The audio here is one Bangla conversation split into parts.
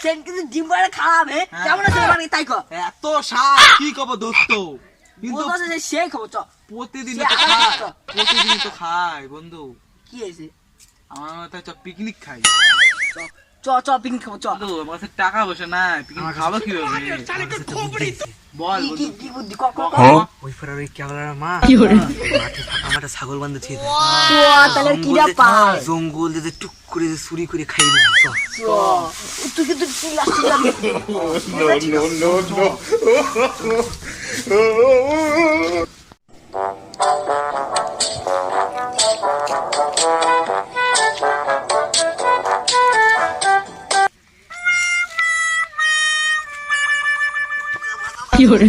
সেন কিন্তু ডিম বড় খারাপ হে কেমন আছে মানে তাই কো এত স্বাদ কি কব দোস্ত কিন্তু বলতো যে সেই খবর চ প্রতিদিন সে তো আবার খাই তো। প্রতিদিন তো খাই বন্ধু কি হইছে আমার মাথায় চ পিকনিক খাই চ চ পিকনিক খাবো চ বন্ধু আমার কাছে টাকা পয়সা নাই পিকনিক খাবো কিভাবে বল কি বন্ধু কি বুদ্ধি ক ক ক ওই পাড়ার ওই কেবলার মা কি করে মাঠে ফাঁকা মাঠে ছাগল বাঁধেছে চ তাহলে কিরা পায় জঙ্গল দিয়ে টুক করে যে চুরি করে খাই না চ তুই কিন্তু চিল্লাস কি করে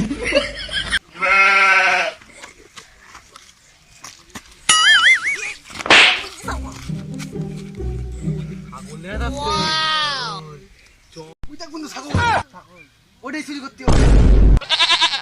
ওটাই চুরি করতে হবে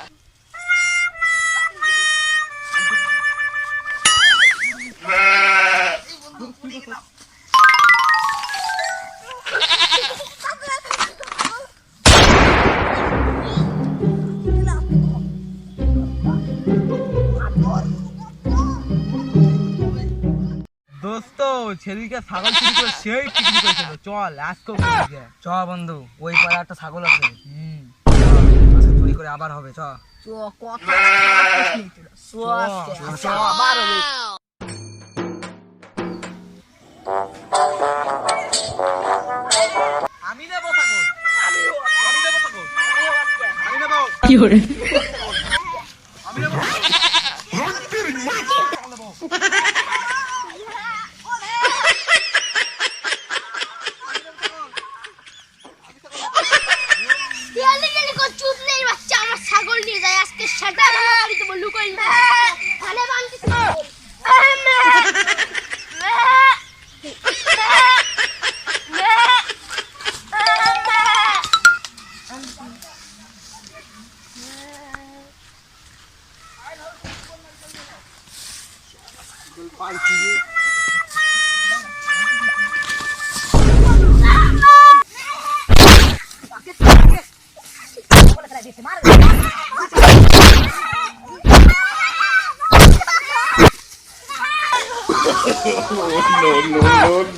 দোস্ত ছেলেকে ছাগল চুরি করে সেই পিকনিক করেছিল চল আজকে চ বন্ধু ওই পাড়া একটা ছাগল আছে হুম আজকে চুরি করে আবার হবে চ চ কথা চ আবার হবে আমি নেবো ছাগল আমি নেবো ছাগল আমি নেবো কি করে আমি নেবো ছাগল নিয়ে যায় আজকে সেটা বাড়িতে বললু করি খানে বানতেছি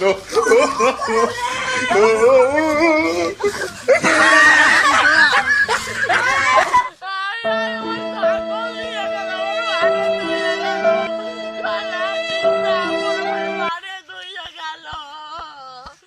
no.